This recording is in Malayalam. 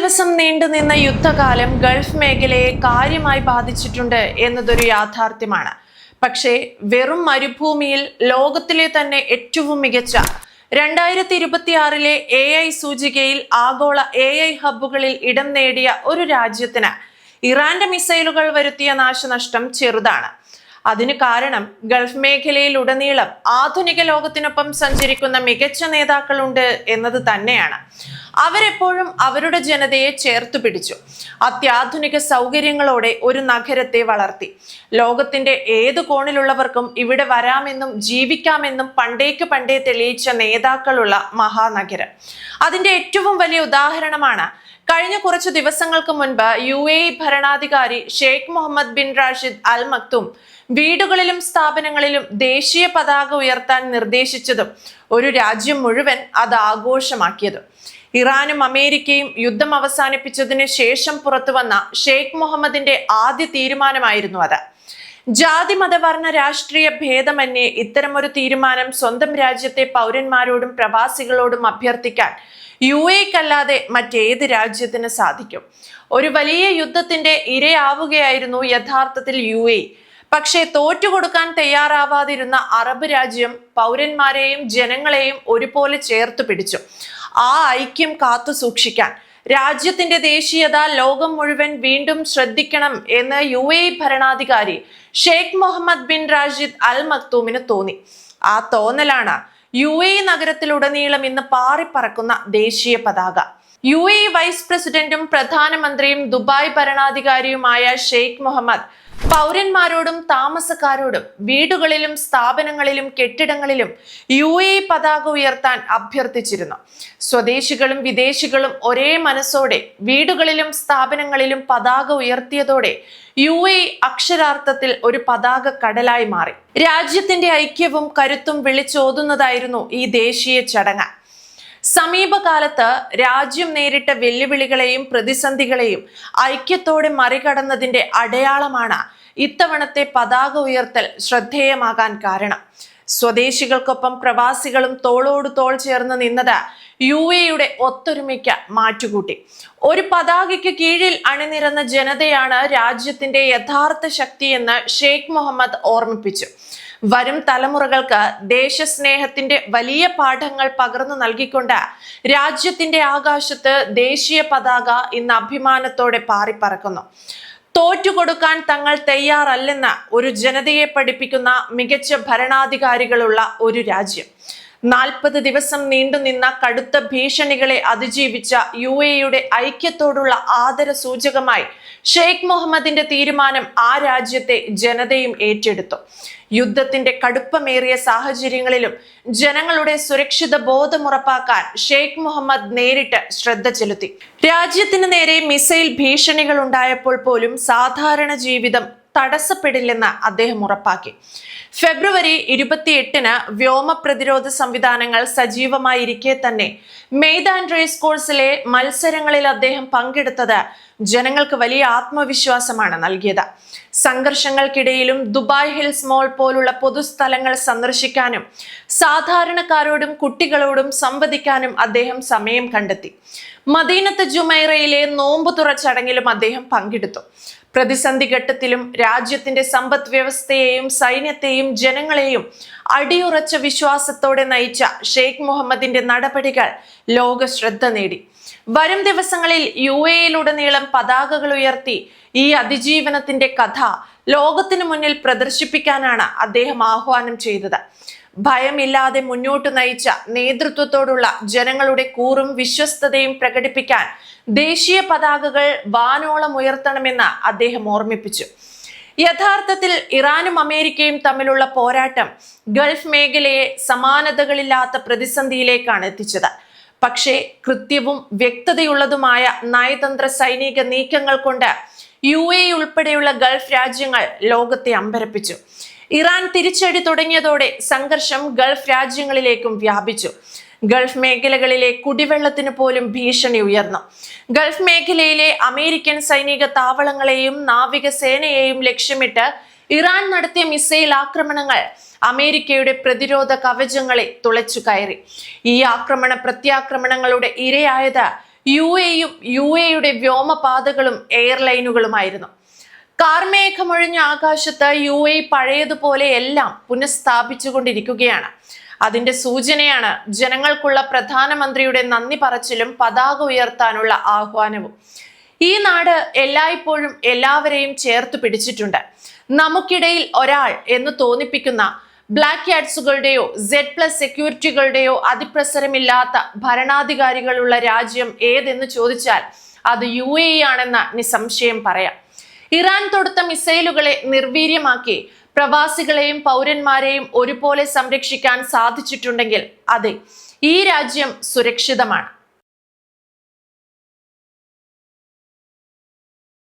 ദിവസം നീണ്ടുനിന്ന യുദ്ധകാലം ഗൾഫ് മേഖലയെ കാര്യമായി ബാധിച്ചിട്ടുണ്ട് എന്നതൊരു യാഥാർത്ഥ്യമാണ്. പക്ഷേ വെറും മരുഭൂമിയിൽ ലോകത്തിലെ തന്നെ ഏറ്റവും മികച്ച 2026 AI സൂചികയിൽ ആഗോള AI ഹബ്ബുകളിൽ ഇടം നേടിയ ഒരു രാജ്യത്തിന് ഇറാന്റെ മിസൈലുകൾ വരുത്തിയ നാശനഷ്ടം ചെറുതാണ്. അതിന് കാരണം ഗൾഫ് മേഖലയിൽ ഉടനീളം ആധുനിക ലോകത്തിനൊപ്പം സഞ്ചരിക്കുന്ന മികച്ച നേതാക്കളുണ്ട് എന്നത് തന്നെയാണ്. അവരെപ്പോഴും അവരുടെ ജനതയെ ചേർത്തു പിടിച്ചു. അത്യാധുനിക സൗകര്യങ്ങളോടെ ഒരു നഗരത്തെ വളർത്തി. ലോകത്തിന്റെ ഏതു കോണിലുള്ളവർക്കും ഇവിടെ വരാമെന്നും ജീവിക്കാമെന്നും പണ്ടേ തെളിയിച്ച നേതാക്കളുള്ള മഹാനഗരം. അതിന്റെ ഏറ്റവും വലിയ ഉദാഹരണമാണ് കഴിഞ്ഞ കുറച്ചു ദിവസങ്ങൾക്ക് മുൻപ് UAE ഭരണാധികാരി ഷെയ്ഖ് മുഹമ്മദ് ബിൻ റാഷിദ് അൽ മക്തും വീടുകളിലും സ്ഥാപനങ്ങളിലും ദേശീയ പതാക ഉയർത്താൻ നിർദ്ദേശിച്ചതും ഒരു രാജ്യം മുഴുവൻ അത് ആഘോഷമാക്കിയതും. ഇറാനും അമേരിക്കയും യുദ്ധം അവസാനിപ്പിച്ചതിന് ശേഷം പുറത്തുവന്ന ഷെയ്ഖ് മുഹമ്മദിന്റെ ആദ്യ തീരുമാനമായിരുന്നു അത്. ജാതി മതവർണ്ണ രാഷ്ട്രീയ ഭേദമന്യേ ഇത്തരമൊരു തീരുമാനം സ്വന്തം രാജ്യത്തെ പൗരന്മാരോടും പ്രവാസികളോടും അഭ്യർത്ഥിക്കാൻ UAEക്കല്ലാതെ മറ്റേത് രാജ്യത്തിന് സാധിക്കും? ഒരു വലിയ യുദ്ധത്തിന്റെ ഇരയാവുകയായിരുന്നു യഥാർത്ഥത്തിൽ UAE. പക്ഷേ തോറ്റുകൊടുക്കാൻ തയ്യാറാവാതിരുന്ന അറബ് രാജ്യം പൗരന്മാരെയും ജനങ്ങളെയും ഒരുപോലെ ചേർത്തു പിടിച്ചു. ആ ഐക്യം കാത്തു സൂക്ഷിക്കാൻ രാജ്യത്തിന്റെ ദേശീയത ലോകം മുഴുവൻ വീണ്ടും ശ്രദ്ധിക്കണം എന്ന് UAE ഭരണാധികാരി ഷെയ്ഖ് മുഹമ്മദ് ബിൻ റാഷിദ് അൽ മക്തൂമിന് തോന്നി. ആ തോന്നലാണ് UAE നഗരത്തിലുടനീളം ഇന്ന് പാറിപ്പറക്കുന്ന ദേശീയ പതാക. UAE വൈസ് പ്രസിഡന്റും പ്രധാനമന്ത്രിയും ദുബായ് ഭരണാധികാരിയുമായ ഷെയ്ഖ് മുഹമ്മദ് പൗരന്മാരോടും താമസക്കാരോടും വീടുകളിലും സ്ഥാപനങ്ങളിലും കെട്ടിടങ്ങളിലും UAE പതാക ഉയർത്താൻ അഭ്യർത്ഥിച്ചിരുന്നു. സ്വദേശികളും വിദേശികളും ഒരേ മനസ്സോടെ വീടുകളിലും സ്ഥാപനങ്ങളിലും പതാക ഉയർത്തിയതോടെ UAE അക്ഷരാർത്ഥത്തിൽ ഒരു പതാക കടലായി മാറി. രാജ്യത്തിന്റെ ഐക്യവും കരുത്തും വിളിച്ചോതുന്നതായിരുന്നു ഈ ദേശീയ ചടങ്ങ്. സമീപകാലത്ത് രാജ്യം നേരിട്ട വെല്ലുവിളികളെയും പ്രതിസന്ധികളെയും ഐക്യത്തോടെ മറികടന്നതിന്റെ അടയാളമാണ് ഇത്തവണത്തെ പതാക ഉയർത്തൽ ശ്രദ്ധേയമാകാൻ കാരണം. സ്വദേശികൾക്കൊപ്പം പ്രവാസികളും തോളോട് തോൾ ചേർന്ന് നിന്നത് UAEയുടെ ഒത്തൊരുമയ്ക്ക് മാറ്റുകൂട്ടി. ഒരു പതാകയ്ക്ക് കീഴിൽ അണിനിരന്ന ജനതയാണ് രാജ്യത്തിന്റെ യഥാർത്ഥ ശക്തിയെന്ന് ഷെയ്ഖ് മുഹമ്മദ് ഓർമ്മിപ്പിച്ചു. വരും തലമുറകൾക്ക് ദേശസ്നേഹത്തിന്റെ വലിയ പാഠങ്ങൾ പകർന്നു നൽകിക്കൊണ്ട് രാജ്യത്തിന്റെ ആകാശത്ത് ദേശീയ പതാക ഇന്ന് അഭിമാനത്തോടെ പാറിപ്പറക്കുന്നു. തോറ്റുകൊടുക്കാൻ തങ്ങൾ തയ്യാറല്ലെന്ന് ഒരു ജനതയെ പഠിപ്പിക്കുന്ന മികച്ച ഭരണാധികാരികളുള്ള ഒരു രാജ്യം. 40 ദിവസം നീണ്ടുനിന്ന കടുത്ത ഭീഷണികളെ അതിജീവിച്ച UAEയുടെ ഐക്യത്തോടുള്ള ആദര സൂചകമായി ഷെയ്ഖ് മുഹമ്മദിന്റെ തീരുമാനം ആ രാജ്യത്തെ ജനതയും ഏറ്റെടുത്തു. യുദ്ധത്തിന്റെ കടുപ്പമേറിയ സാഹചര്യങ്ങളിലും ജനങ്ങളുടെ സുരക്ഷിത ബോധം ഉറപ്പാക്കാൻ ഷെയ്ഖ് മുഹമ്മദ് നേരിട്ട് ശ്രദ്ധ ചെലുത്തി. രാജ്യത്തിന് നേരെ മിസൈൽ ഭീഷണികൾ ഉണ്ടായപ്പോൾ പോലും സാധാരണ ജീവിതം തടസ്സപ്പെടില്ലെന്ന് അദ്ദേഹം ഉറപ്പാക്കി. ഫെബ്രുവരി 28 വ്യോമ പ്രതിരോധ സംവിധാനങ്ങൾ സജീവമായിരിക്കെ തന്നെ മെയ്ദാൻ റേസ് കോഴ്സിലെ മത്സരങ്ങളിൽ അദ്ദേഹം പങ്കെടുത്തത് ജനങ്ങൾക്ക് വലിയ ആത്മവിശ്വാസമാണ് നൽകിയത്. സംഘർഷങ്ങൾക്കിടയിലും ദുബായ് ഹിൽസ് മോൾ പോലുള്ള പൊതുസ്ഥലങ്ങൾ സന്ദർശിക്കാനും സാധാരണക്കാരോടും കുട്ടികളോടും സംവദിക്കാനും അദ്ദേഹം സമയം കണ്ടെത്തി. മദീനത്ത് ജുമൈറയിലെ നോമ്പുതുറ ചടങ്ങിലും അദ്ദേഹം പങ്കെടുത്തു. പ്രതിസന്ധി ഘട്ടത്തിലും രാജ്യത്തിന്റെ സമ്പദ് വ്യവസ്ഥയെയും സൈന്യത്തെയും ജനങ്ങളെയും അടിയുറച്ച വിശ്വാസത്തോടെ നയിച്ച ഷെയ്ഖ് മുഹമ്മദിന്റെ നടപടികൾ ലോക ശ്രദ്ധ നേടി. വരും ദിവസങ്ങളിൽ UAEയിലുടനീളം പതാകകൾ ഉയർത്തി ഈ അതിജീവനത്തിന്റെ കഥ ലോകത്തിനു മുന്നിൽ പ്രദർശിപ്പിക്കാനാണ് അദ്ദേഹം ആഹ്വാനം ചെയ്തത്. ഭയമില്ലാതെ മുന്നോട്ട് നയിച്ച നേതൃത്വത്തോടുള്ള ജനങ്ങളുടെ കൂറും വിശ്വസ്തതയും പ്രകടിപ്പിക്കാൻ ദേശീയ പതാകകൾ വാനോളം ഉയർത്തണമെന്ന് അദ്ദേഹം ഓർമ്മിപ്പിച്ചു. യഥാർത്ഥത്തിൽ ഇറാനും അമേരിക്കയും തമ്മിലുള്ള പോരാട്ടം ഗൾഫ് മേഖലയെ സമാനതകളില്ലാത്ത പ്രതിസന്ധിയിലേക്കാണ് എത്തിച്ചത്. പക്ഷേ കൃത്യവും വ്യക്തതയുള്ളതുമായ നയതന്ത്ര സൈനിക നീക്കങ്ങൾ കൊണ്ട് UAE ഉൾപ്പെടെയുള്ള ഗൾഫ് രാജ്യങ്ങൾ ലോകത്തെ അമ്പരപ്പിച്ചു. ഇറാൻ തിരിച്ചടി തുടങ്ങിയതോടെ സംഘർഷം ഗൾഫ് രാജ്യങ്ങളിലേക്കും വ്യാപിച്ചു. ഗൾഫ് മേഖലകളിലെ കുടിവെള്ളത്തിന് പോലും ഭീഷണി ഉയർന്നു. ഗൾഫ് മേഖലയിലെ അമേരിക്കൻ സൈനിക താവളങ്ങളെയും നാവികസേനയെയും ലക്ഷ്യമിട്ട് ഇറാൻ നടത്തിയ മിസൈൽ ആക്രമണങ്ങൾ അമേരിക്കയുടെ പ്രതിരോധ കവചങ്ങളെ തുളച്ചു കയറി. ഈ ആക്രമണ പ്രത്യാക്രമണങ്ങളുടെ ഇരയായത് UAE-യും UAE-യുടെ വ്യോമപാതകളും എയർലൈനുകളുമായിരുന്നു. കാർമേഘമൊഴിഞ്ഞ ആകാശത്ത് UAE പഴയതുപോലെ എല്ലാം പുനഃസ്ഥാപിച്ചുകൊണ്ടിരിക്കുകയാണ്. അതിന്റെ സൂചനയാണ് ജനങ്ങൾക്കുള്ള പ്രധാനമന്ത്രിയുടെ നന്ദി പറച്ചിലും പതാക ഉയർത്താനുള്ള ആഹ്വാനവും. ഈ നാട് എല്ലായ്പ്പോഴും എല്ലാവരെയും ചേർത്ത് പിടിച്ചിട്ടുണ്ട്. നമുക്കിടയിൽ ഒരാൾ എന്ന് തോന്നിപ്പിക്കുന്ന ബ്ലാക്ക് ക്യാറ്റ്സുകളുടെയോ Z+ സെക്യൂരിറ്റികളുടെയോ അതിപ്രസരമില്ലാത്ത ഭരണാധികാരികളുള്ള രാജ്യം ഏതെന്ന് ചോദിച്ചാൽ അത് UAE ആണെന്ന് നിസ്സംശയം പറയാം. ഇറാൻ തൊടുത്ത മിസൈലുകളെ നിർവീര്യമാക്കി പ്രവാസികളെയും പൗരന്മാരെയും ഒരുപോലെ സംരക്ഷിക്കാൻ സാധിച്ചിട്ടുണ്ടെങ്കിൽ അതെ, ഈ രാജ്യം സുരക്ഷിതമാണ്.